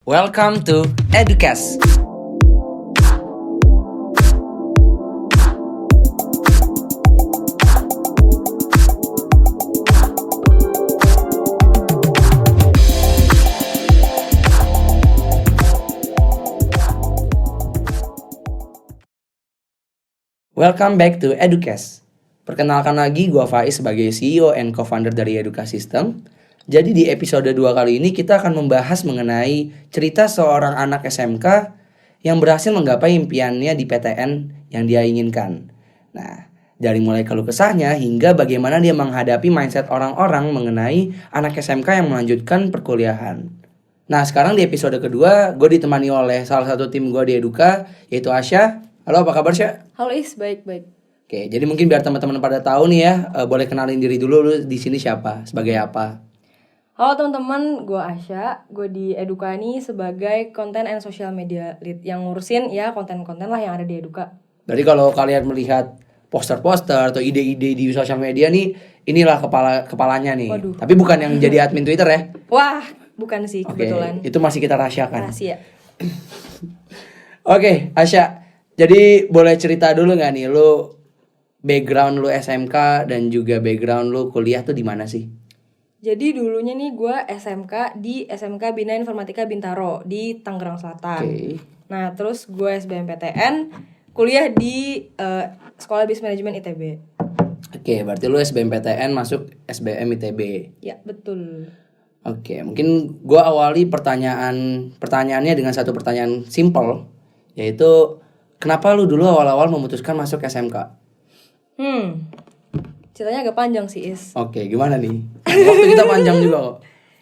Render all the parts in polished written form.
Welcome to Educast. Welcome back to Educast. Perkenalkan lagi, gue Faiz sebagai CEO and co-founder dari Educast System. Jadi di episode 2 kali ini kita akan membahas mengenai cerita seorang anak SMK yang berhasil menggapai impiannya di PTN yang dia inginkan. Nah, dari mulai keluh kesahnya hingga bagaimana dia menghadapi mindset orang-orang mengenai anak SMK yang melanjutkan perkuliahan. Nah, sekarang di episode kedua, gue ditemani oleh salah satu tim gue di Eduka, yaitu Asya. Halo, apa kabar, Sya? Halo Is, baik-baik. Oke, jadi mungkin biar teman-teman pada tahu nih ya, boleh kenalin diri dulu, lu di sini siapa, sebagai apa? Halo teman-teman, gue Asya. Gue di Eduka ini sebagai Content and Social Media Lead yang ngurusin ya konten-konten lah yang ada di Eduka. Jadi kalau kalian melihat poster-poster atau ide-ide di sosial media nih, inilah kepalanya nih. Waduh. Tapi bukan yang jadi admin Twitter ya. Wah, bukan sih Oke, kebetulan. itu masih kita rahasiakan. Rahasia. Oke, Asya. Jadi boleh cerita dulu nggak nih, lu background lu SMK dan juga background lu kuliah tuh di mana sih? Jadi dulunya nih gue SMK di SMK Bina Informatika Bintaro di Tangerang Selatan. Oke. Nah terus gue SBMPTN kuliah di Sekolah Bisnis Manajemen ITB. Oke, berarti lu SBMPTN masuk SBM ITB. Ya betul. Oke, mungkin gue awali pertanyaannya dengan satu pertanyaan simple, yaitu kenapa lu dulu awal-awal memutuskan masuk SMK? Ceritanya agak panjang sih Is. Oke, gimana nih? Waktu kita panjang juga kok.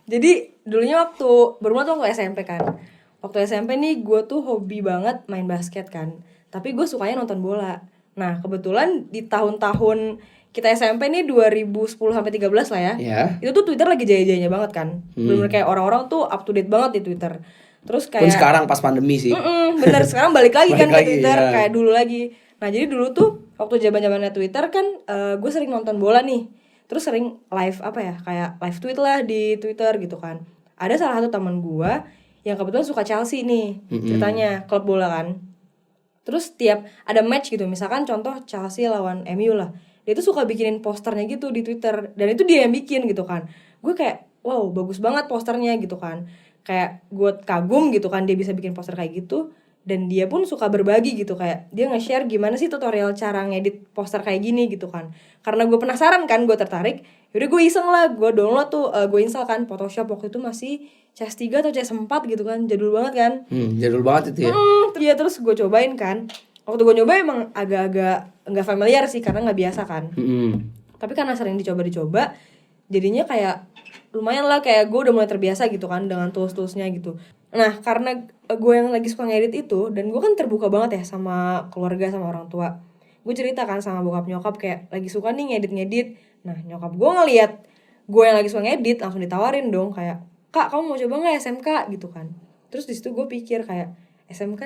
Jadi dulunya bermula tuh waktu SMP kan. Waktu SMP nih gue tuh hobi banget main basket kan. Tapi gue sukanya nonton bola. Nah kebetulan di tahun-tahun kita SMP nih 2010 sampai 13 lah ya. Ya. Itu tuh Twitter lagi jaya-jayanya banget kan. Bener-bener kayak orang-orang tuh up to date banget di Twitter. Terus kayak Pun sekarang pas pandemi sih. bener sekarang balik lagi kan Balik ke lagi, Twitter ya. kayak dulu lagi. Nah jadi dulu tuh waktu zaman-zamannya Twitter kan gue sering nonton bola nih. Terus sering live kayak live tweet lah di Twitter gitu kan. Ada salah satu teman gue yang kebetulan suka Chelsea nih ceritanya, klub bola kan. Terus tiap ada match gitu, misalkan contoh Chelsea lawan MU lah, dia tuh suka bikinin posternya gitu di Twitter. Dan itu dia yang bikin gitu kan. Gue kayak wow bagus banget posternya gitu kan. Kayak gue kagum gitu kan dia bisa bikin poster kayak gitu. Dan dia pun suka berbagi gitu, kayak dia nge-share gimana sih tutorial cara ngedit poster kayak gini gitu kan. Karena gue penasaran kan, gue tertarik. Yaudah gue iseng lah, gue download tuh, gue install kan Photoshop. Waktu itu masih CS3 atau CS4 gitu kan, jadul banget kan. Jadul banget itu ya. Iya terus gue cobain kan. Waktu gue nyoba emang agak-agak nggak familiar sih karena nggak biasa kan. Tapi karena sering dicoba jadinya kayak lumayan lah, kayak gue udah mulai terbiasa gitu kan dengan tools-toolsnya gitu. Nah karena gue yang lagi suka ngedit itu, dan gue kan terbuka banget ya sama keluarga, sama orang tua. Gue cerita kan sama bokap nyokap kayak lagi suka nih ngedit-ngedit. Nah nyokap gue ngeliat gue yang lagi suka ngedit, langsung ditawarin dong kayak, "Kak kamu mau coba gak SMK?" gitu kan. Terus disitu gue pikir kayak SMK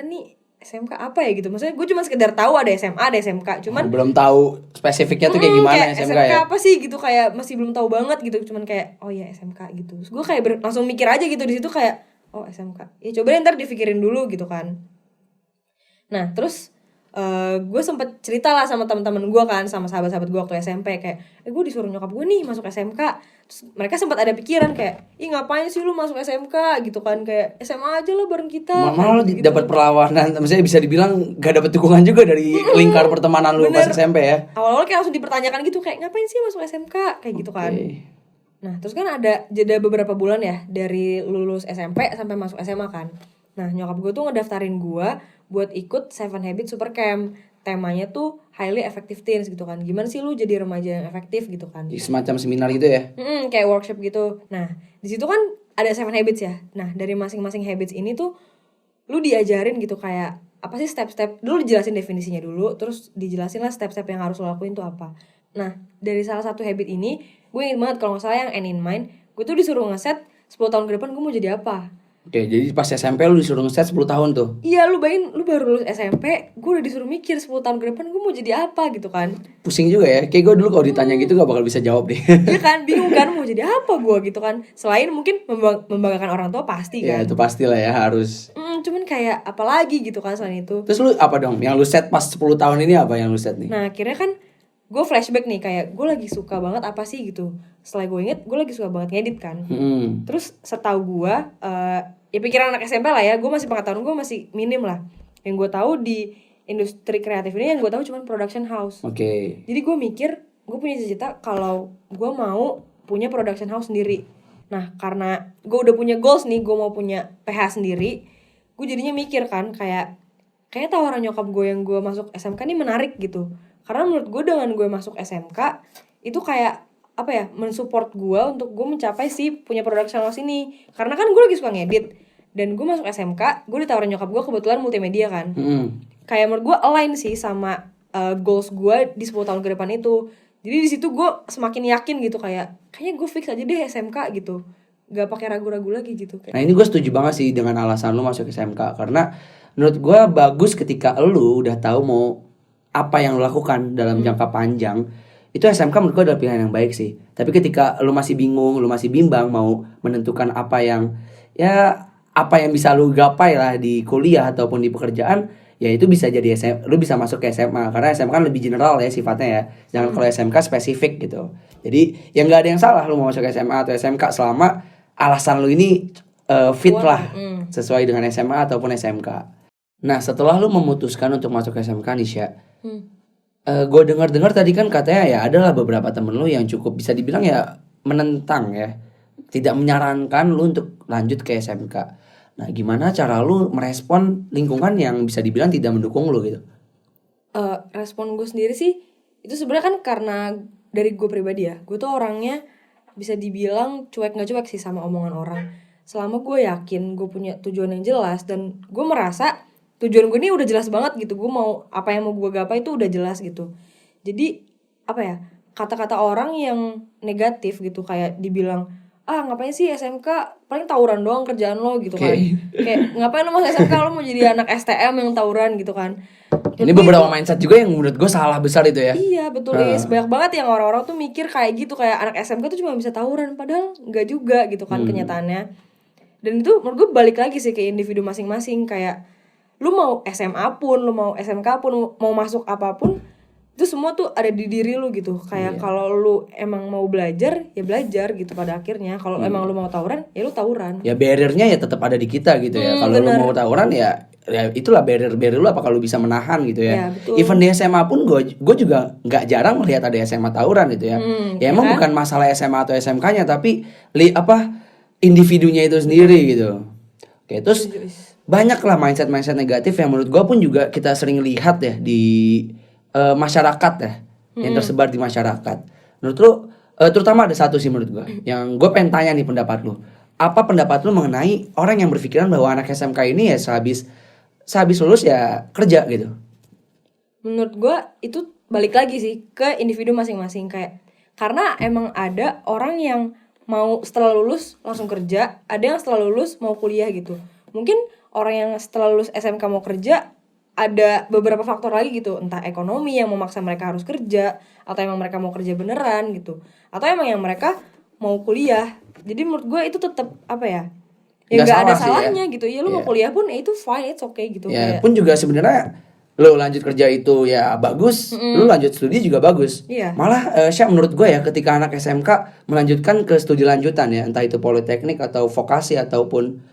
apa ya gitu. Maksudnya gue cuma sekedar tahu ada SMA, ada SMK. Cuman belum tahu spesifiknya tuh kayak gimana kayak SMK ya. apa sih gitu, kayak masih belum tahu banget gitu. Cuman kayak oh ya SMK gitu. Terus gue kayak langsung mikir aja gitu di situ kayak oh SMK. Ya coba deh ntar dipikirin dulu gitu kan. Nah terus gue sempet cerita lah sama teman-teman gue kan, sama sahabat-sahabat gue waktu SMP kayak gue disuruh nyokap gue nih masuk SMK. Terus mereka sempat ada pikiran kayak ih ngapain sih lu masuk SMK gitu kan, kayak SMA aja lah bareng kita. Malah lu gitu. dapat perlawanan, maksudnya bisa dibilang gak dapet dukungan juga dari lingkar pertemanan lu pas SMP ya. Awal-awal kayak langsung dipertanyakan gitu kayak ngapain sih masuk SMK kayak gitu kan. Nah terus kan ada jeda beberapa bulan ya dari lulus SMP sampai masuk SMA kan. Nah nyokap gue tuh ngedaftarin gue buat ikut 7 Habits Super Camp. Temanya tuh highly effective teens gitu kan. Gimana sih lu jadi remaja yang efektif gitu kan. Semacam seminar gitu ya. Kayak workshop gitu. Nah di situ kan ada 7 Habits ya. Nah dari masing-masing habits ini tuh lu diajarin gitu kayak apa sih step-step. Dulu dijelasin definisinya dulu, terus dijelasin lah step-step yang harus lo lakuin tuh apa. Nah dari salah satu habit ini gue inget banget, kalau gak salah yang end in mind, gue tuh disuruh ngeset 10 tahun ke depan gue mau jadi apa. Oke, jadi pas SMP lu disuruh ngeset 10 tahun tuh. Iya, lu bayangin, lu baru lulus SMP, gue udah disuruh mikir 10 tahun ke depan gue mau jadi apa gitu kan. Pusing juga ya. Kayak gue dulu kalau ditanya gitu gak bakal bisa jawab deh. Iya kan, bingung kan mau jadi apa gue gitu kan. Selain mungkin membanggakan orang tua pasti Ya kan. itu pastilah ya harus. Cuman kayak apalagi gitu kan selain itu. Terus lu apa dong? Yang lu set pas 10 tahun ini apa yang lu set nih? Nah akhirnya kan gue flashback nih, kayak gue lagi suka banget apa sih gitu. Setelah gue inget, gue lagi suka banget ngedit kan. Terus setahu gue, ya pikiran anak SMP lah ya, gue masih pengetahuan gue masih minim lah. Yang gue tahu di industri kreatif ini, yang gue tahu cuma production house. Oke. Jadi gue mikir, gue punya cita-cita kalau gue mau punya production house sendiri. Nah karena gue udah punya goals nih, gue mau punya PH sendiri, gue jadinya mikir kan kayak tawaran nyokap gue yang gue masuk SMK ini menarik gitu. Karena menurut gue dengan gue masuk SMK itu kayak apa ya, mensupport gue untuk gue mencapai si punya production house ini. Karena kan gue lagi suka ngedit, dan gue masuk SMK, gue ditawarin nyokap gue kebetulan multimedia kan. Kayak menurut gue align sih sama goals gue di 10 tahun ke depan itu. Jadi di situ gue semakin yakin gitu, kayaknya gue fix aja deh SMK gitu, gak pakai ragu-ragu lagi gitu. Nah ini gue setuju banget sih dengan alasan lu masuk SMK. Karena menurut gue bagus ketika lu udah tahu mau apa yang lu lakukan dalam jangka panjang. Itu SMK menurut gue adalah pilihan yang baik sih. Tapi ketika lu masih bingung, lu masih bimbang mau menentukan apa yang bisa lu gapai lah di kuliah ataupun di pekerjaan, ya itu bisa jadi lu bisa masuk ke SMA. Karena SMK kan lebih general ya sifatnya ya. Jangan kalau SMK spesifik gitu. Jadi ya nggak ada yang salah lu mau masuk SMA atau SMK selama alasan lu ini fit lah sesuai dengan SMA ataupun SMK. Nah setelah lu memutuskan untuk masuk SMK nih Sya, gue dengar tadi kan katanya ya adalah beberapa temen lu yang cukup bisa dibilang ya menentang ya, tidak menyarankan lu untuk lanjut ke SMK. Nah gimana cara lu merespon lingkungan yang bisa dibilang tidak mendukung lu gitu? Respon gue sendiri sih itu sebenarnya kan karena dari gue pribadi ya, gue tuh orangnya bisa dibilang cuek nggak cuek sih sama omongan orang. Selama gue yakin gue punya tujuan yang jelas dan gue merasa tujuan gue ini udah jelas banget gitu, gue mau apa yang mau gue gapai itu udah jelas gitu. Jadi apa ya, kata-kata orang yang negatif gitu kayak dibilang ngapain sih SMK, paling tawuran doang kerjaan lo gitu kan. Kayak ngapain lo masuk SMK, lo mau jadi anak STM yang tawuran gitu kan. Ini beberapa mindset juga yang menurut gue salah besar itu ya. Iya betul, banyak banget yang orang-orang tuh mikir kayak gitu, kayak anak SMK tuh cuma bisa tawuran, padahal nggak juga gitu kan kenyataannya. Dan itu menurut gue balik lagi sih ke individu masing-masing, kayak lu mau SMA pun, lu mau SMK pun, mau masuk apapun, itu semua tuh ada di diri lu gitu. Kayak kalau lu emang mau belajar, ya belajar gitu pada akhirnya. Kalau emang lu mau tawuran, ya lu tawuran. Ya barriernya ya tetap ada di kita gitu ya. Kalau lu mau tawuran ya itulah barrier lu apa kalau bisa menahan gitu ya. Even di SMA pun gue juga nggak jarang melihat ada SMA tawuran gitu ya. Ya emang bukan masalah SMA atau SMK-nya, tapi individunya itu sendiri gitu. Oke, terus banyak lah mindset negatif yang menurut gue pun juga kita sering lihat ya di masyarakat ya, yang tersebar di masyarakat. Menurut lu terutama ada satu sih menurut gue yang gue pengen tanya nih pendapat lu. Apa pendapat lu mengenai orang yang berpikiran bahwa anak SMK ini ya sehabis lulus ya kerja gitu? Menurut gue itu balik lagi sih ke individu masing-masing, kayak karena emang ada orang yang mau setelah lulus langsung kerja, ada yang setelah lulus mau kuliah gitu. Mungkin orang yang setelah lulus SMK mau kerja, ada beberapa faktor lagi gitu, entah ekonomi yang memaksa mereka harus kerja, atau emang mereka mau kerja beneran gitu, atau emang yang mereka mau kuliah. Jadi menurut gue itu tetap apa ya, ya nggak ada salahnya ya. Gitu ya, lu mau kuliah pun ya itu fine, it's okay gitu ya. Pun juga sebenarnya lu lanjut kerja itu ya bagus, lu lanjut studi juga bagus. Malah menurut gue ya ketika anak SMK melanjutkan ke studi lanjutan ya, entah itu politeknik atau vokasi ataupun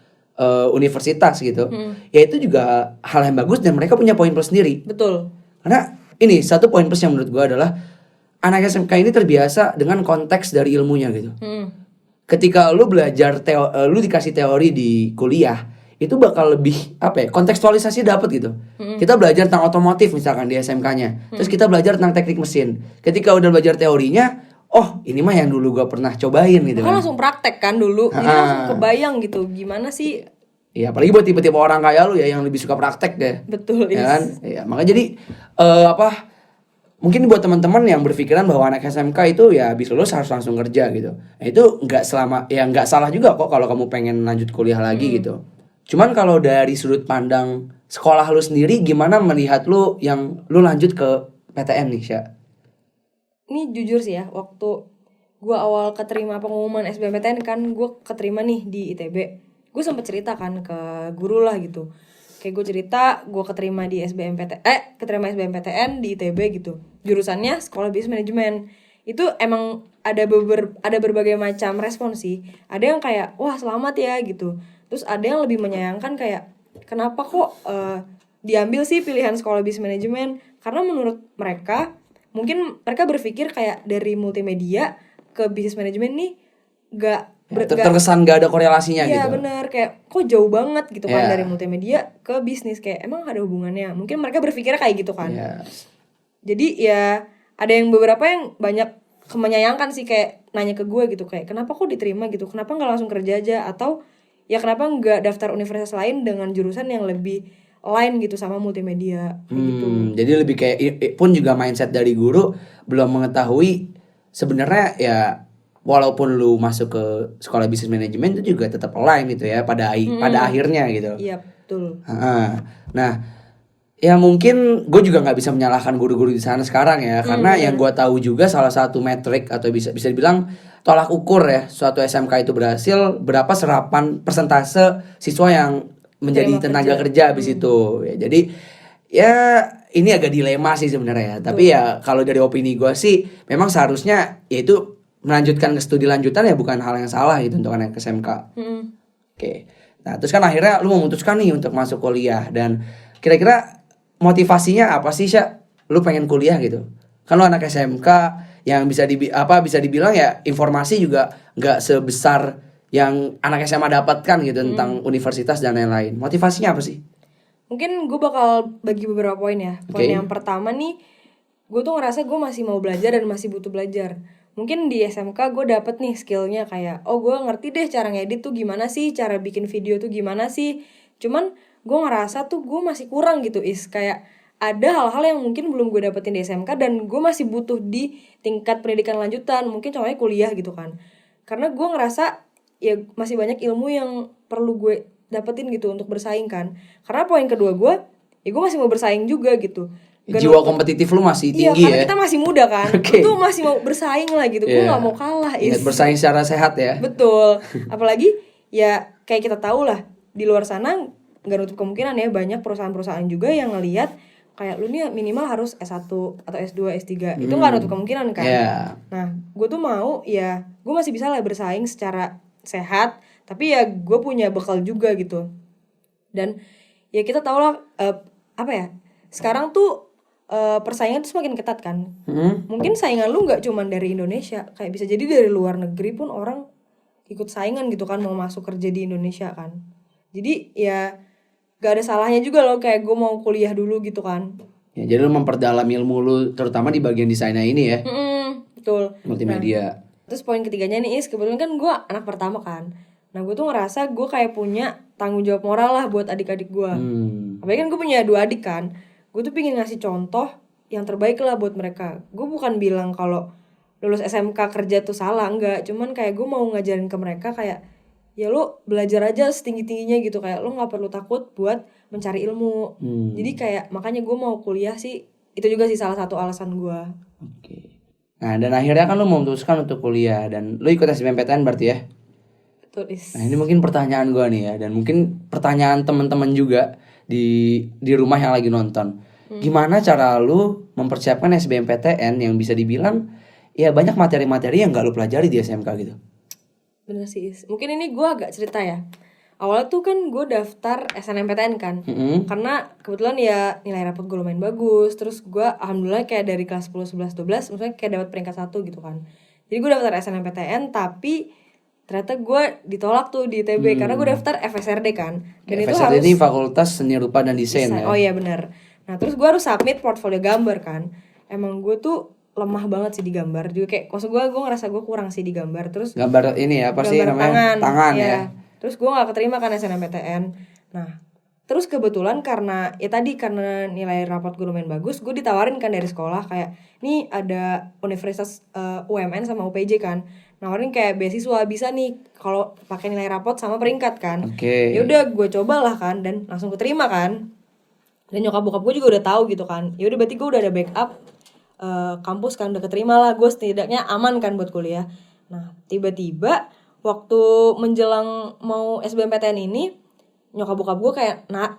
universitas gitu, ya itu juga hal yang bagus dan mereka punya poin plus sendiri. Betul. Karena ini satu poin plus yang menurut gue adalah anak SMK ini terbiasa dengan konteks dari ilmunya gitu. Ketika lu belajar lu dikasih teori di kuliah, itu bakal lebih apa ya, kontekstualisasi dapat gitu. Kita belajar tentang otomotif misalkan di SMK-nya, terus kita belajar tentang teknik mesin. Ketika udah belajar teorinya, oh ini mah yang dulu gue pernah cobain gitu kan. Langsung praktek kan dulu, jadi langsung kebayang gitu gimana sih. Iya, apalagi buat tipe-tipe orang kayak lu ya yang lebih suka praktek deh. Betul, ya kan? Iya, makanya jadi mungkin buat teman-teman yang berpikiran bahwa anak SMK itu ya habis lulus harus langsung kerja gitu. Nah, itu nggak salah juga kok kalau kamu pengen lanjut kuliah lagi gitu. Cuman kalau dari sudut pandang sekolah lu sendiri, gimana melihat lu yang lu lanjut ke PTN nih, Sya? Ini jujur sih ya, waktu gue awal keterima pengumuman SBMPTN kan, gue keterima nih di ITB. Gue sempet cerita kan ke guru lah gitu. Kayak gue cerita, gue keterima di keterima SBMPTN di ITB gitu. Jurusannya Sekolah Bisnis Manajemen. Itu emang ada berbagai macam respon sih. Ada yang kayak, wah selamat ya gitu. Terus ada yang lebih menyayangkan kayak, kenapa kok diambil sih pilihan Sekolah Bisnis Manajemen? Karena menurut mereka, mungkin mereka berpikir kayak dari multimedia ke bisnis manajemen nih Terkesan gak ada korelasinya iya, gitu. bener, kayak kok jauh banget gitu kan Iya. dari multimedia ke bisnis, kayak emang ada hubungannya, mungkin mereka berpikir kayak gitu kan. Iya. Jadi ya ada yang beberapa yang banyak menyayangkan sih, kayak nanya ke gue gitu, kayak kenapa kok diterima gitu, kenapa nggak langsung kerja aja, atau ya kenapa nggak daftar universitas lain dengan jurusan yang lebih lain gitu sama multimedia kayak gitu. Jadi lebih kayak pun juga mindset dari guru belum mengetahui sebenarnya ya, walaupun lu masuk ke sekolah bisnis manajemen itu juga tetap align gitu ya pada akhirnya gitu. Iya betul. Nah, ya mungkin gue juga nggak bisa menyalahkan guru-guru di sana sekarang ya, karena yang gue tahu juga salah satu metrik atau bisa dibilang tolak ukur ya suatu SMK itu berhasil, berapa serapan persentase siswa yang menjadi Terima tenaga kerja habis itu ya. Jadi ya ini agak dilema sih sebenarnya ya. Tapi ya kalau dari opini gue sih memang seharusnya yaitu melanjutkan ke studi lanjutan ya, bukan hal yang salah gitu untuk anak SMK. Oke. Nah, terus kan akhirnya lu memutuskan nih untuk masuk kuliah, dan kira-kira motivasinya apa sih, Sya? Lu pengen kuliah gitu. Kan lu anak SMK yang bisa dibilang ya informasi juga nggak sebesar yang anak SMA dapatkan gitu tentang universitas dan lain-lain. Motivasinya apa sih? Mungkin gue bakal bagi beberapa poin ya. Poin Oke. yang pertama nih, gue tuh ngerasa gue masih mau belajar dan masih butuh belajar. Mungkin di SMK gue dapet nih skillnya kayak, oh gue ngerti deh cara ngedit tuh gimana sih, cara bikin video tuh gimana sih. Cuman gue ngerasa tuh gue masih kurang gitu kayak ada hal-hal yang mungkin belum gue dapetin di SMK dan gue masih butuh di tingkat pendidikan lanjutan. Mungkin contohnya kuliah gitu kan. Karena gue ngerasa ya masih banyak ilmu yang perlu gue dapetin gitu untuk bersaing kan. Karena poin kedua gue, ya gue masih mau bersaing juga gitu. Jiwa kompetitif lu masih tinggi karena ya. kita masih muda kan. Oke. Gue tuh masih mau bersaing lah gitu. Gue gak mau kalah. Ingat bersaing secara sehat ya. Betul. Apalagi ya kayak kita tahu lah, di luar sana gak nutup kemungkinan ya banyak perusahaan-perusahaan juga yang ngelihat kayak lu nih minimal harus S1 atau S2, S3. Itu gak nutup kemungkinan kan. Nah, gue tuh mau ya gue masih bisa lah bersaing secara sehat, tapi ya gue punya bekal juga gitu. Dan ya kita tahu lah sekarang tuh persaingan tuh semakin ketat kan. Mungkin saingan lu nggak cuma dari Indonesia, kayak bisa jadi dari luar negeri pun orang ikut saingan gitu kan, mau masuk kerja di Indonesia kan. Jadi ya gak ada salahnya juga loh kayak gue mau kuliah dulu gitu kan. Ya, jadi lu memperdalam ilmu lu terutama di bagian desainnya ini ya. Betul. Multimedia. Terus poin ketiganya nih kebetulan kan gue anak pertama kan. Nah gue tuh ngerasa gue kayak punya tanggung jawab moral lah buat adik-adik gue. Apalagi kan gue punya 2 adik kan. Gue tuh pengen ngasih contoh yang terbaik lah buat mereka. Gue bukan bilang kalau lulus SMK kerja tuh salah, enggak. Cuman kayak gue mau ngajarin ke mereka kayak, ya lo belajar aja setinggi-tingginya gitu. Kayak lo gak perlu takut buat mencari ilmu. Jadi kayak makanya gue mau kuliah sih. Itu juga sih salah satu alasan gue. Oke. Nah, dan akhirnya kan lu memutuskan untuk kuliah dan lu ikut SBMPTN berarti ya? Tulis. Nah, ini mungkin pertanyaan gue nih ya, dan mungkin pertanyaan teman-teman juga di rumah yang lagi nonton. Gimana cara lu mempersiapkan SBMPTN yang bisa dibilang ya banyak materi-materi yang gak lu pelajari di SMK gitu? Bener sih. Mungkin ini gue agak cerita ya. Awalnya tuh kan gue daftar SNMPTN kan. Karena kebetulan ya nilai rapot gue lumayan bagus. Terus gue alhamdulillah kayak dari kelas 10, 11, 12 maksudnya kayak dapat peringkat 1 gitu kan. Jadi gue daftar SNMPTN tapi ternyata gue ditolak tuh di ITB karena gue daftar FSRD kan. Dan itu FSRD harus ini Fakultas Seni Rupa dan Desain ya. Oh iya benar. Nah terus gue harus submit portfolio gambar kan. Emang gue tuh lemah banget sih di gambar juga, kayak maksud gue ngerasa gue kurang sih di gambar. Terus gambar ini apa sih namanya, tangan ya. Terus gue gak keterima kan SNMPTN. Nah Terus kebetulan karena nilai rapot gue lumayan bagus, gue ditawarin kan dari sekolah kayak nih ada universitas UMN sama UPJ kan, nawarin kayak beasiswa bisa nih kalau pakai nilai rapot sama peringkat kan. Oke. Ya udah gue cobalah kan dan langsung keterima kan. Dan nyokap bokap gue juga udah tahu gitu kan. Ya udah berarti gue udah ada backup kampus kan, udah keterima lah, gue setidaknya aman kan buat kuliah. Nah tiba-tiba waktu menjelang mau SBMPTN ini, nyokap bokap gue kayak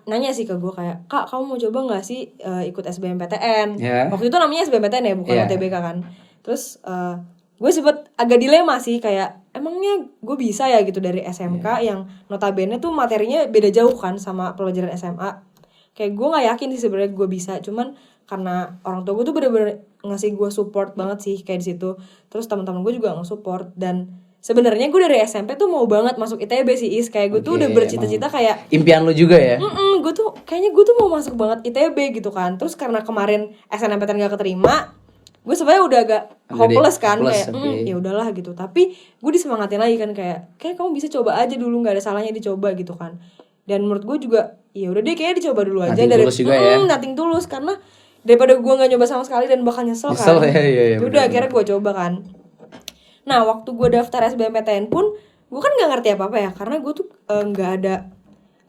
nanya sih ke gue kayak, kak kamu mau coba nggak sih ikut SBMPTN? Waktu itu namanya SBMPTN ya, bukan UTBK kan. Terus gue sempet agak dilema sih kayak emangnya gue bisa ya gitu dari SMK yang notabene tuh materinya beda jauh kan sama pelajaran SMA. Kayak gue nggak yakin sih sebenarnya gue bisa, cuman karena orang tua gue tuh bener-bener ngasih gue support banget sih kayak di situ. Terus teman-teman gue juga nge-support, dan sebenarnya gue dari SMP tuh mau banget masuk ITB sih Is. Kayak gue tuh udah bercita-cita kayak impian lu juga ya. gue tuh kayaknya gue tuh mau masuk banget ITB gitu kan. Terus karena kemarin SNMPTN gak keterima, gue sebenarnya udah agak hopeless kan, kayak ya udahlah gitu. Tapi gue disemangatin lagi kan kayak kamu bisa coba aja dulu, nggak ada salahnya dicoba gitu kan. Dan menurut gue juga ya udah deh kayaknya dicoba dulu aja dari nothing tulus, karena daripada gue nggak nyoba sama sekali dan bakal nyesel kan. Ya, udah akhirnya gue coba kan. Nah waktu gue daftar SBMPTN pun gue kan nggak ngerti apa-apa ya, karena gue tuh nggak ada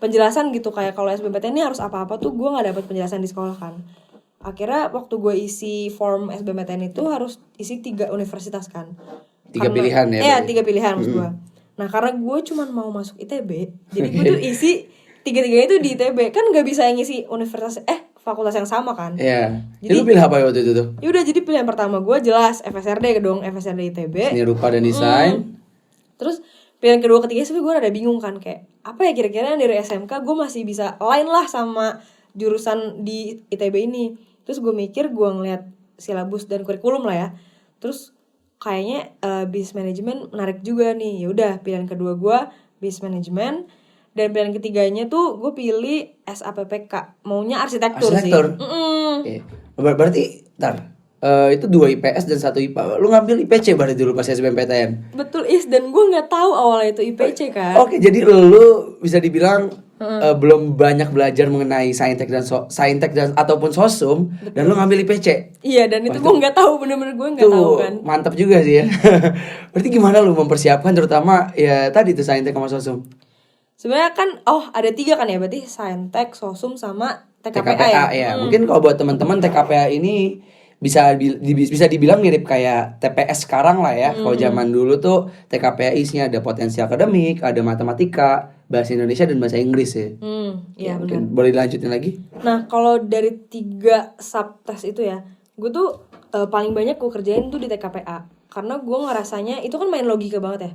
penjelasan gitu kayak kalau SBMPTN ini harus apa-apa tuh gue nggak dapat penjelasan di sekolah kan. Akhirnya waktu gue isi form SBMPTN itu harus isi 3 universitas kan. 3 pilihan ya? 3 pilihan maksud gue. Nah karena gue cuma mau masuk ITB, jadi gue tuh isi 3-3 itu di ITB. Kan gak bisa ngisi universitas fakultas yang sama kan. Iya. Jadi lu pilih apa waktu itu tuh? Yaudah jadi pilihan pertama gue jelas FSRD dong, FSRD ITB, Seni Rupa dan Desain. Terus pilihan kedua ketiga sih gue rada bingung kan, kayak apa ya kira-kira yang dari SMK gue masih bisa align lah sama jurusan di ITB ini. Terus gue mikir, gue ngeliat silabus dan kurikulum lah ya. Terus kayaknya business management menarik juga nih. Ya udah pilihan kedua gue business management, dan pilihan ketiganya tuh gue pilih SAPPK, maunya arsitektur sih. Oke. Berarti itu 2 IPS dan 1 IPA. Lu ngambil IPC berarti dulu pas SBMPTN. Betul Is, dan gue nggak tahu awalnya itu IPC kan. Oke, jadi lu bisa dibilang belum banyak belajar mengenai saintek dan ataupun sosum. Betul. Dan lu ngambil IPC. Iya, dan itu gue nggak tahu, bener-bener gue nggak tahu kan. Mantap juga sih ya. Berarti gimana lu mempersiapkan terutama ya tadi tuh saintek sama sosum? Sebenarnya kan ada 3 kan ya, berarti saintek, sosum sama TKPA ya. Mungkin kalau buat teman-teman TKPA ini bisa dibilang mirip kayak TPS sekarang lah ya. Kalau zaman dulu tuh TKPA isinya ada potensi akademik, ada matematika, bahasa Indonesia dan bahasa Inggris ya. Iya benar. Boleh dilanjutin lagi? Nah kalau dari 3 subtes itu ya, gue tuh paling banyak gue kerjain tuh di TKPA, karena gue ngerasanya itu kan main logika banget ya.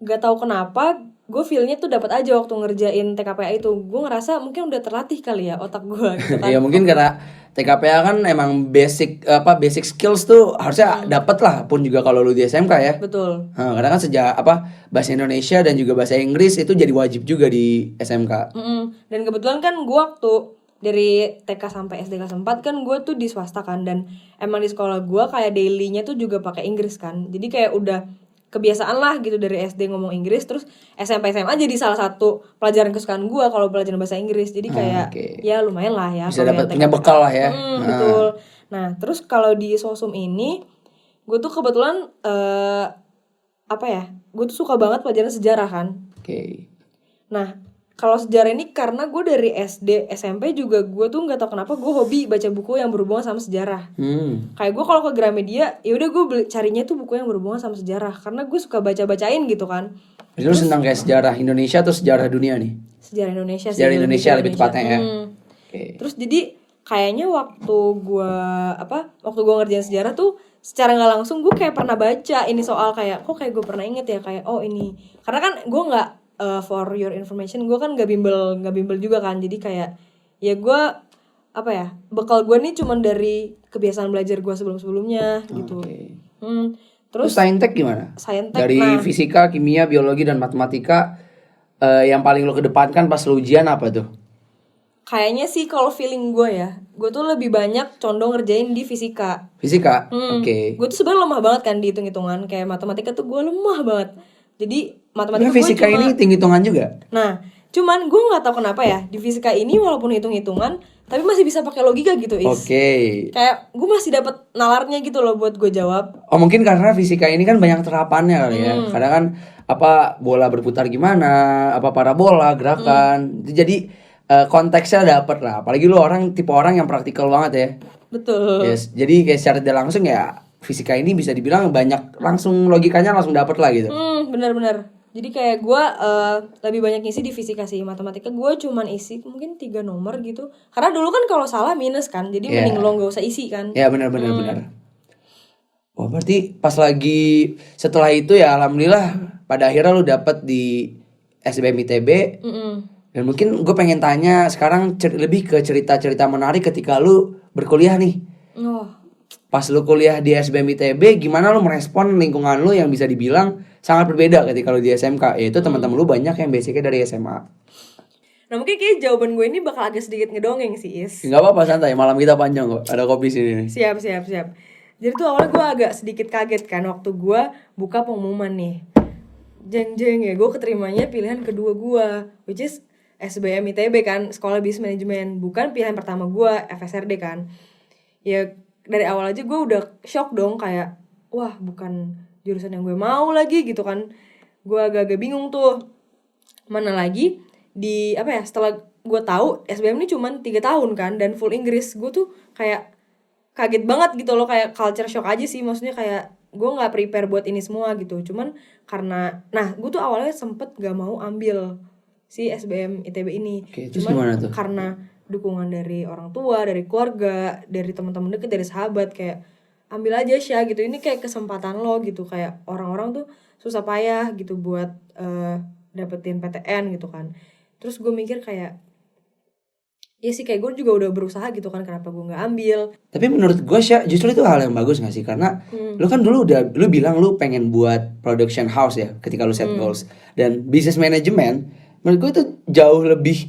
Gak tahu kenapa gue feelnya tuh dapat aja waktu ngerjain TKPA itu. Gue ngerasa mungkin udah terlatih kali ya otak gue gitu kan. Ya mungkin karena TKPA kan emang basic skills tuh harusnya dapat lah, pun juga kalau lu di SMK ya. Betul. Karena kan bahasa Indonesia dan juga bahasa Inggris itu jadi wajib juga di SMK. Dan kebetulan kan gue waktu dari TK sampai SD kelas 4 kan gue tuh di swasta kan, dan emang di sekolah gue kayak daily-nya tuh juga pakai Inggris kan. Jadi kayak udah kebiasaan lah gitu dari SD ngomong Inggris, terus SMP SMA jadi salah satu pelajaran kesukaan gue kalau pelajaran bahasa Inggris. Jadi kayak ya lumayan lah ya, bisa dapat punya bekal lah ya. Betul. Nah terus kalau di sosum ini gue tuh kebetulan gue tuh suka banget pelajaran sejarah kan. Nah kalau sejarah ini karena gue dari SD SMP juga gue tuh nggak tahu kenapa gue hobi baca buku yang berhubungan sama sejarah. Kayak gue kalau ke Gramedia ya udah gue carinya tuh buku yang berhubungan sama sejarah, karena gue suka bacain gitu kan. Jadi lu senang kayak sejarah Indonesia atau sejarah dunia nih? Sejarah Indonesia sih. Sejarah Indonesia lebih tepatnya ya. Terus jadi kayaknya waktu gue ngerjain sejarah tuh secara nggak langsung gue kayak pernah baca ini soal, kayak kok kayak gue pernah inget ya, kayak ini karena kan gue nggak for your information, gue kan nggak bimbel juga kan. Jadi kayak ya gue bekal gue nih cuman dari kebiasaan belajar gue sebelumnya gitu. Terus saintek gimana? Saintek dari fisika, kimia, biologi dan matematika, yang paling lo kedepankan pas lo ujian apa tuh? Kayaknya sih kalau feeling gue ya, gue tuh lebih banyak condong ngerjain di fisika. Fisika? Gue tuh sebenarnya lemah banget kan di hitung-hitungan, kayak matematika tuh gue lemah banget. Jadi matematika fisika ini hitung-hitungan juga? Nah Cuman gue nggak tahu kenapa ya di fisika ini walaupun hitung-hitungan tapi masih bisa pakai logika gitu Oke. Kayak gue masih dapat nalarnya gitu loh buat gue jawab. Oh mungkin karena fisika ini kan banyak terapannya kali ya. Karena kan apa bola berputar gimana, apa parabola, gerakan. Jadi konteksnya dapet lah. Apalagi lu tipe orang yang praktikal banget ya. Betul. Yes. Jadi kayak secara tidak langsung ya fisika ini bisa dibilang banyak langsung logikanya langsung dapet lah gitu. Benar-benar. Jadi kayak gue lebih banyak isi di fisika sih. Matematika gue cuman isi mungkin 3 nomor gitu. Karena dulu kan kalau salah minus kan. Jadi mending lo gak usah isi kan. Ya benar. Wah berarti pas lagi setelah itu ya alhamdulillah pada akhirnya lu dapet di SBM ITB. Dan mungkin gue pengen tanya sekarang lebih ke cerita-cerita menarik ketika lu berkuliah nih. Pas lu kuliah di SBM ITB, gimana lu merespon lingkungan lu yang bisa dibilang sangat berbeda ketika lu di SMK? Yaitu teman-teman lu banyak yang basicnya dari SMA. Nah mungkin kayak jawaban gue ini bakal agak sedikit ngedongeng sih Is. Gak apa-apa santai, malam kita panjang kok. Ada kopi sini nih. Siap. Jadi tuh awalnya gue agak sedikit kaget kan waktu gue buka pengumuman nih. Jeng ya gue keterimanya pilihan kedua gue, which is SBM ITB kan, Sekolah Bisnis Manajemen. Bukan pilihan pertama gue, FSRD kan. Ya dari awal aja gue udah shock dong kayak wah bukan jurusan yang gue mau lagi gitu kan. Gue agak-agak bingung tuh. Mana lagi di apa ya setelah gue tahu SBM ini cuman 3 tahun kan dan full Inggris. Gue tuh kayak kaget banget gitu loh, kayak culture shock aja sih. Maksudnya kayak gue gak prepare buat ini semua gitu. Cuman karena gue tuh awalnya sempet gak mau ambil si SBM ITB ini. Cuman karena dukungan dari orang tua, dari keluarga, dari teman-teman deket, dari sahabat kayak ambil aja Syah gitu, ini kayak kesempatan lo gitu. Kayak orang-orang tuh susah payah gitu buat dapetin PTN gitu kan. Terus gue mikir kayak ya sih kayak gue juga udah berusaha gitu kan, kenapa gue gak ambil. Tapi menurut gue Syah justru itu hal yang bagus gak sih? Karena lu kan dulu lu bilang lu pengen buat production house ya ketika lu set goals. Dan business management menurut gue itu jauh lebih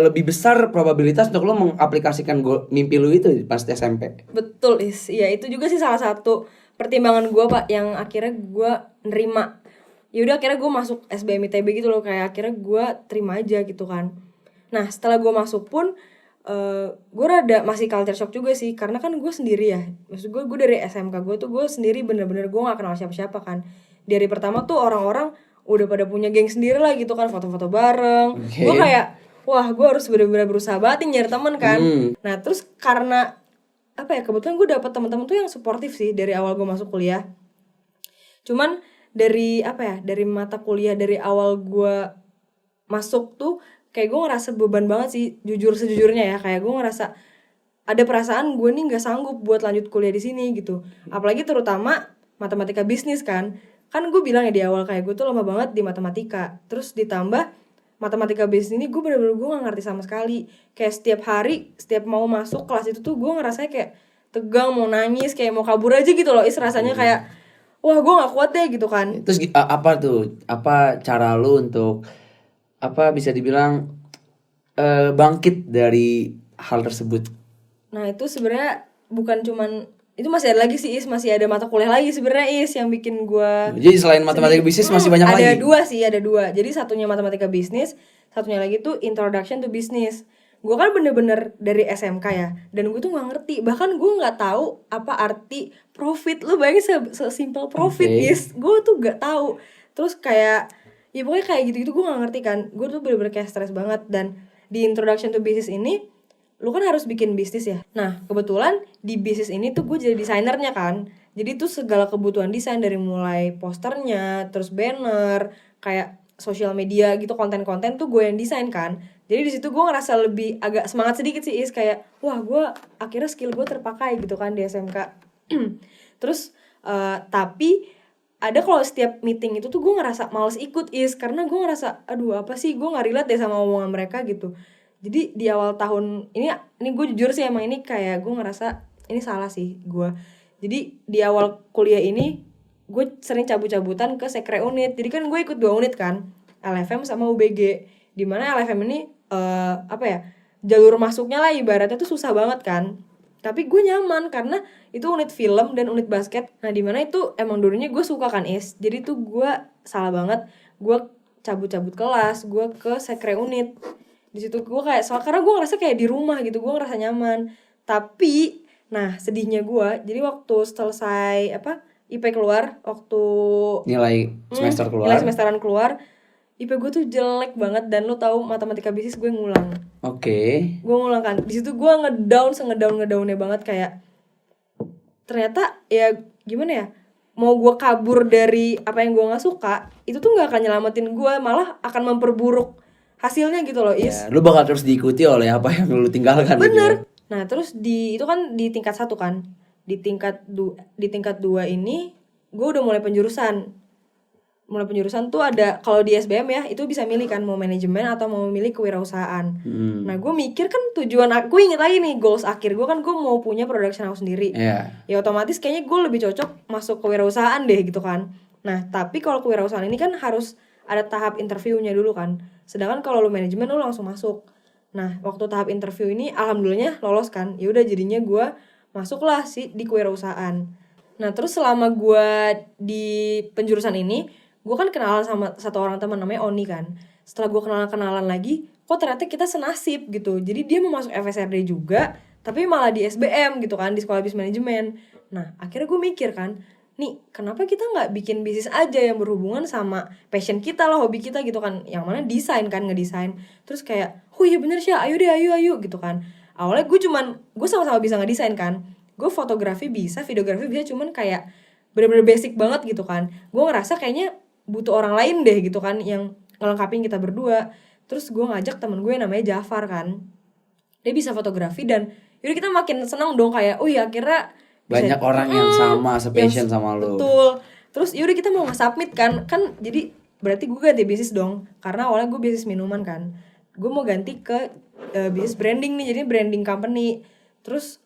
lebih besar probabilitas untuk lo mengaplikasikan mimpi lo itu pas SMP. Betul Is, ya itu juga sih salah satu pertimbangan gue Pak yang akhirnya gue nerima. Yaudah akhirnya gue masuk SBM ITB gitu loh, kayak akhirnya gue terima aja gitu kan. Nah setelah gue masuk pun gue rada masih culture shock juga sih, karena kan gue sendiri ya. Maksud gue dari SMK gue sendiri, bener-bener gue gak kenal siapa-siapa kan. Di hari pertama tuh orang-orang udah pada punya geng sendiri lah gitu kan, foto-foto bareng. Gue kayak wah gue harus bener-bener berusaha banget nyari temen kan. Nah terus karena apa ya, kebetulan gue dapet teman-teman tuh yang suportif sih dari awal gue masuk kuliah. Cuman dari apa ya, dari mata kuliah dari awal gue masuk tuh kayak gue ngerasa beban banget sih, sejujurnya ya. Kayak gue ngerasa ada perasaan gue nih nggak sanggup buat lanjut kuliah di sini gitu. Apalagi terutama matematika bisnis kan gue bilang ya di awal kayak gue tuh lemah banget di matematika. Terus ditambah matematika bisnis ini gue bener-bener gue gak ngerti sama sekali. Kayak setiap hari, setiap mau masuk kelas itu tuh gue ngerasanya kayak tegang, mau nangis, kayak mau kabur aja gitu loh. Rasanya kayak wah gue gak kuat deh gitu kan. Terus apa cara lu untuk bisa dibilang bangkit dari hal tersebut? Nah itu sebenarnya bukan cuman itu, masih ada lagi sih masih ada mata kuliah lagi sebenarnya yang bikin gue. Jadi selain matematika bisnis masih banyak lagi. Ada dua. Jadi satunya matematika bisnis, satunya lagi tuh introduction to business. Gue kan bener-bener dari SMK ya, dan gue tuh nggak ngerti, bahkan gue nggak tahu apa arti profit. Lu bayangin sesimpel profit gue tuh nggak tahu. Terus kayak ya pokoknya kayak gitu gue nggak ngerti kan. Gue tuh bener-bener kayak stres banget. Dan di introduction to business ini lu kan harus bikin bisnis ya. Nah kebetulan di bisnis ini tuh gue jadi desainernya kan. Jadi tuh segala kebutuhan desain dari mulai posternya, terus banner, kayak sosial media gitu, konten-konten tuh gue yang desain kan. Jadi di situ gue ngerasa lebih agak semangat sedikit sih kayak wah gue akhirnya skill gue terpakai gitu kan di SMK. Terus tapi ada kalau setiap meeting itu tuh gue ngerasa males ikut karena gue ngerasa aduh apa sih, gue nggak relate deh sama omongan mereka gitu. Jadi di awal tahun ini gue jujur sih emang ini kayak gue ngerasa ini salah sih gue. Jadi di awal kuliah ini gue sering cabut-cabutan ke sekre unit. Jadi kan gue ikut 2 unit kan, LFM sama UBG. Dimana LFM ini jalur masuknya lah ibaratnya tuh susah banget kan. Tapi gue nyaman karena itu unit film dan unit basket. Nah dimana itu emang dulunya gue suka kan Jadi tuh gue salah banget, gue cabut-cabut kelas, gue ke sekre unit. Di situ gue kayak karena gue ngerasa kayak di rumah gitu, gue ngerasa nyaman. Tapi nah sedihnya gue, jadi waktu selesai IP keluar, waktu Nilai semester nilai keluar. semesteran keluar, IP gue tuh jelek banget. Dan lo tahu matematika bisnis gue ngulang. Oke. Gue ngulang kan, di situ gue ngedownnya banget. Kayak ternyata ya gimana ya, mau gue kabur dari apa yang gue nggak suka, itu tuh nggak akan nyelamatin gue, malah akan memperburuk hasilnya gitu loh, Is. Ya, lu bakal terus diikuti oleh apa yang lu tinggalkan gitu ya. Bener. Nah terus itu kan di tingkat 1 kan, di tingkat 2 ini gue udah mulai penjurusan. Tuh ada, kalau di SBM ya itu bisa milih kan, mau manajemen atau mau milih kewirausahaan. Nah gue mikir kan tujuan aku, inget lagi nih goals akhir gue kan, gue mau punya production house sendiri. Ya otomatis kayaknya gue lebih cocok masuk kewirausahaan deh gitu kan. Nah tapi kalau kewirausahaan ini kan harus ada tahap interviewnya dulu kan. Sedangkan kalau lu manajemen lu langsung masuk. Nah waktu tahap interview ini alhamdulillahnya lolos kan. Ya udah jadinya gue masuklah sih di kewirausahaan. Nah terus selama gue di penjurusan ini, gue kan kenalan sama satu orang teman namanya Oni kan. Setelah gue kenalan lagi, kok ternyata kita senasib gitu. Jadi dia mau masuk FSRD juga, tapi malah di SBM gitu kan, di sekolah bisnis manajemen. Nah akhirnya gue mikir kan, nih kenapa kita nggak bikin bisnis aja yang berhubungan sama passion kita lah, hobi kita gitu kan, yang mana desain kan, ngedesain. Terus kayak, oh iya bener sih, ayo deh, ayo gitu kan. Awalnya gue sama-sama bisa ngedesain kan. Gue fotografi bisa, videografi bisa, cuman kayak bener-bener basic banget gitu kan. Gue ngerasa kayaknya butuh orang lain deh gitu kan, yang ngelengkapin kita berdua. Terus gue ngajak temen gue yang namanya Jafar kan, dia bisa fotografi, dan yaudah kita makin seneng dong, kayak oh iya akhirnya banyak orang yang sama sepassion sama lo. Betul. Terus yaudah kita mau nge-submit kan jadi berarti gue ganti bisnis dong, karena awalnya gue bisnis minuman kan, gue mau ganti ke bisnis branding nih, jadi branding company. Terus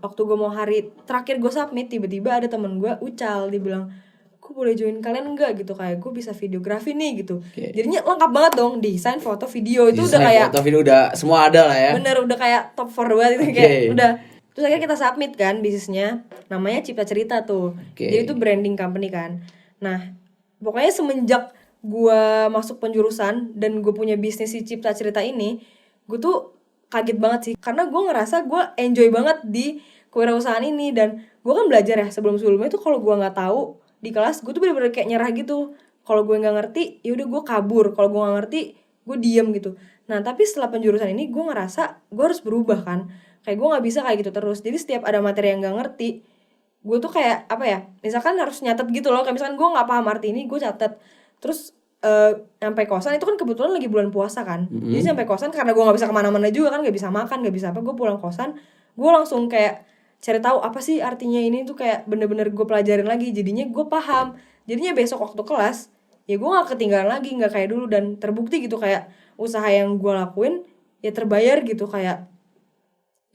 waktu gue mau hari terakhir gue submit, tiba-tiba ada temen gue Ucal, dia bilang, gue boleh join kalian enggak gitu, kayak gue bisa videografi nih gitu. Jadinya lengkap banget dong, desain, foto, video, itu udah kayak foto, video udah semua ada lah ya. Bener, udah kayak top 4 banget itu. Kayak udah. Terus akhirnya kita submit kan bisnisnya, namanya Cipta Cerita tuh. Jadi itu branding company kan. Nah pokoknya semenjak gue masuk penjurusan dan gue punya bisnis si Cipta Cerita ini, gue tuh kaget banget sih, karena gue ngerasa gue enjoy banget di kewirausahaan ini. Dan gue kan belajar ya, sebelumnya tuh kalau gue nggak tahu di kelas, gue tuh bener-bener kayak nyerah gitu. Kalau gue nggak ngerti, ya udah gue kabur. Kalau gue nggak ngerti, gue diem gitu. Nah tapi setelah penjurusan ini gue ngerasa gue harus berubah kan, kayak gue nggak bisa kayak gitu terus. Jadi setiap ada materi yang nggak ngerti, gue tuh kayak apa ya, misalkan harus nyatet gitu loh. Kayak misalkan gue nggak paham arti ini, gue catet. Terus sampai kosan, itu kan kebetulan lagi bulan puasa kan. Jadi sampai kosan, karena gue nggak bisa kemana-mana juga kan, nggak bisa makan, nggak bisa apa, gue pulang kosan, gue langsung kayak cari tahu apa sih artinya ini tuh, kayak bener-bener gue pelajarin lagi. Jadinya gue paham. Jadinya besok waktu kelas, ya gue gak ketinggalan lagi, gak kayak dulu. Dan terbukti gitu, kayak usaha yang gue lakuin ya terbayar gitu. Kayak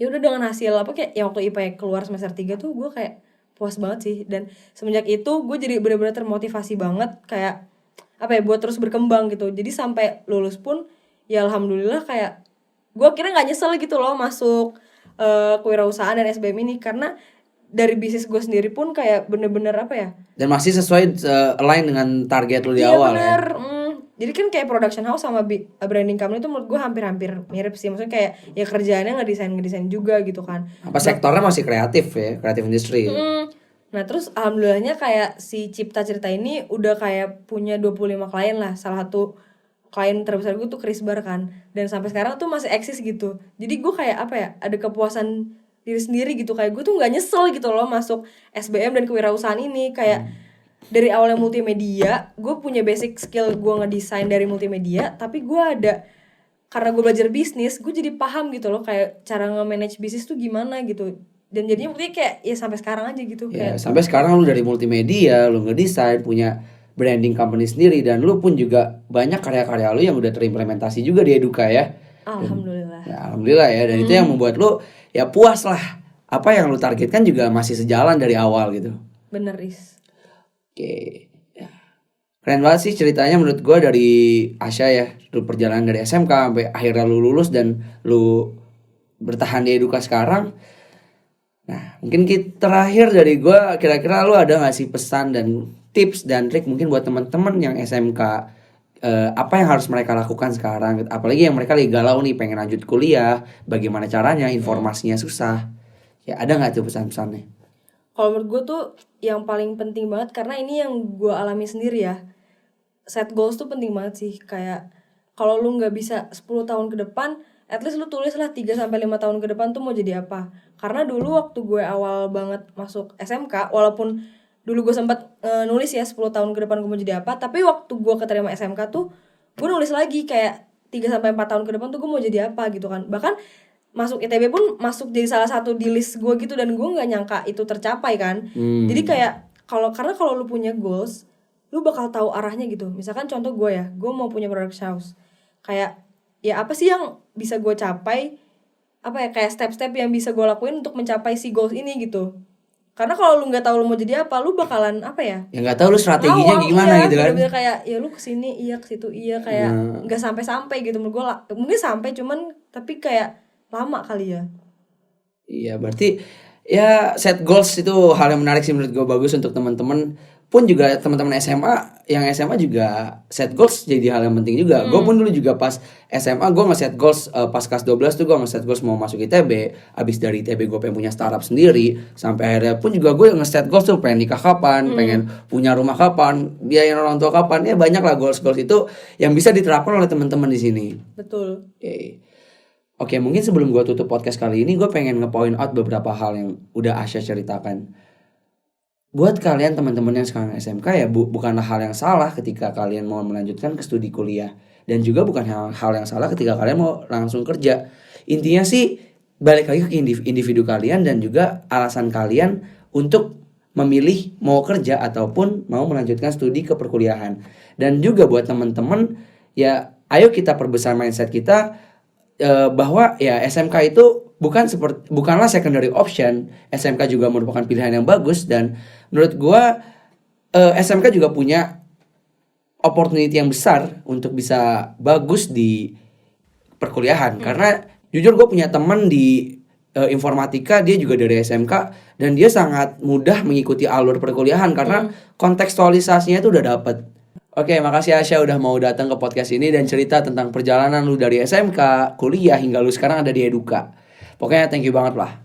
ya udah dengan hasil apa, kayak yang waktu IPA keluar semester 3 tuh gue kayak puas banget sih. Dan semenjak itu gue jadi bener-bener termotivasi banget, kayak apa ya, buat terus berkembang gitu. Jadi sampai lulus pun ya alhamdulillah, kayak gue akhirnya gak nyesel gitu loh masuk kewirausahaan dan SBM ini, karena dari bisnis gue sendiri pun kayak bener-bener apa ya, dan masih sesuai align dengan target lu di iya, awal bener. ya. Jadi kan kayak production house sama branding company itu menurut gue hampir-hampir mirip sih. Maksudnya kayak ya kerjaannya ngedesain juga gitu kan. Apa sektornya masih kreatif ya, kreatif industri. Nah terus alhamdulillahnya kayak si Cipta Cerita ini udah kayak punya 25 klien lah. Salah satu klien terbesar gue tuh Chris Bar kan. Dan sampai sekarang tuh masih eksis gitu. Jadi gue kayak apa ya, ada kepuasan diri sendiri gitu. Kayak gue tuh gak nyesel gitu loh masuk SBM dan kewirausahaan ini. Kayak dari awalnya multimedia, gue punya basic skill gue ngedesain dari multimedia. Tapi gue ada, karena gue belajar bisnis, gue jadi paham gitu loh kayak cara nge-manage bisnis tuh gimana gitu. Dan jadinya buktinya kayak ya sampai sekarang aja gitu. Ya, kayak sampai sekarang lu dari multimedia, lu ngedesain, punya branding company sendiri, dan lu pun juga banyak karya-karya lu yang udah terimplementasi juga di Eduka ya. Alhamdulillah. Ya, alhamdulillah ya. Dan itu yang membuat lu ya puas lah. Apa yang lu targetkan juga masih sejalan dari awal gitu. Bener, Is. Oke. Ya. Keren banget sih ceritanya menurut gue dari Asya ya. Lu perjalanan dari SMK sampai akhirnya lu lulus dan lu bertahan di Eduka sekarang. Nah, mungkin terakhir dari gue, kira-kira lu ada gak sih pesan dan tips dan trik mungkin buat teman-teman yang SMK apa yang harus mereka lakukan sekarang, apalagi yang mereka lagi galau nih pengen lanjut kuliah, bagaimana caranya, informasinya susah. Ya ada nggak tuh pesan-pesannya? Kalau menurut gue tuh yang paling penting banget, karena ini yang gue alami sendiri ya, set goals tuh penting banget sih. Kayak kalau lu nggak bisa 10 tahun ke depan, at least lu tulis lah 3-5 tahun ke depan tuh mau jadi apa. Karena dulu waktu gue awal banget masuk SMK, walaupun dulu gue sempat nulis ya 10 tahun ke depan gue mau jadi apa, tapi waktu gue keterima SMK tuh gue nulis lagi kayak 3-4 tahun ke depan tuh gue mau jadi apa gitu kan. Bahkan masuk ITB pun masuk jadi salah satu di list gue gitu, dan gue nggak nyangka itu tercapai kan. Jadi kayak karena kalau lu punya goals, lu bakal tahu arahnya gitu. Misalkan contoh gue mau punya production house, kayak ya apa sih yang bisa gue capai, apa ya, kayak step-step yang bisa gue lakuin untuk mencapai si goals ini gitu. Karena kalau lu nggak tahu lu mau jadi apa, lu bakalan apa ya, Ya nggak tahu lu strateginya ngawang, gimana iya, gitu kan. bener-bener kayak ya lu kesini iya kesitu iya, kayak nggak sampai gitu. Menurut gue mungkin sampai, cuman tapi kayak lama kali ya. Iya, berarti ya set goals itu hal yang menarik sih menurut gue, bagus untuk teman-teman pun juga, teman-teman SMA yang SMA juga set goals jadi hal yang penting juga. Gue pun dulu juga pas SMA gue nge-set goals, pas kelas 12 tuh gue nge-set goals mau masuk ITB. Abis dari ITB gue pengen punya startup sendiri, sampai akhirnya pun juga gue nge-set goals tuh pengen nikah kapan, pengen punya rumah kapan, biayain orang tua kapan. Ya banyak lah goals-goals itu yang bisa diterapkan oleh teman-teman di sini. Betul. Oke, mungkin sebelum gue tutup podcast kali ini, gue pengen nge-point out beberapa hal yang udah Asya ceritakan. Buat kalian teman-teman yang sekarang SMK ya, bukanlah hal yang salah ketika kalian mau melanjutkan ke studi kuliah. Dan juga bukan hal yang salah ketika kalian mau langsung kerja. Intinya sih, balik lagi ke individu kalian dan juga alasan kalian untuk memilih mau kerja ataupun mau melanjutkan studi ke perkuliahan. Dan juga buat teman-teman, ya ayo kita perbesar mindset kita, bahwa ya SMK itu bukanlah secondary option. SMK juga merupakan pilihan yang bagus, dan menurut gua SMK juga punya opportunity yang besar untuk bisa bagus di perkuliahan. Karena jujur gue punya teman di informatika, dia juga dari SMK, dan dia sangat mudah mengikuti alur perkuliahan karena kontekstualisasinya itu udah dapet. Oke, makasih Asya udah mau datang ke podcast ini dan cerita tentang perjalanan lu dari SMK, kuliah, hingga lu sekarang ada di Eduka. Pokoknya thank you banget lah.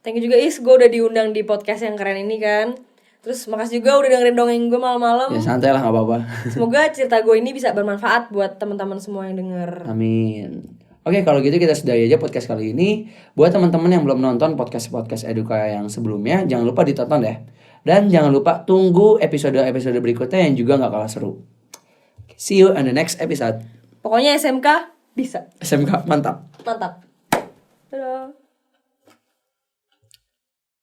Thank you juga Is, gue udah diundang di podcast yang keren ini kan. Terus makasih juga udah dengerin dongeng gue malam-malam. Ya santai lah, gak apa-apa. Semoga cerita gue ini bisa bermanfaat buat teman-teman semua yang denger. Amin. Oke, kalau gitu kita sudahi aja podcast kali ini. Buat teman-teman yang belum nonton podcast Eduka yang sebelumnya, jangan lupa ditonton deh. Dan jangan lupa tunggu episode-episode berikutnya yang juga gak kalah seru. See you on the next episode. Pokoknya SMK bisa. SMK mantap. Mantap. Dadah.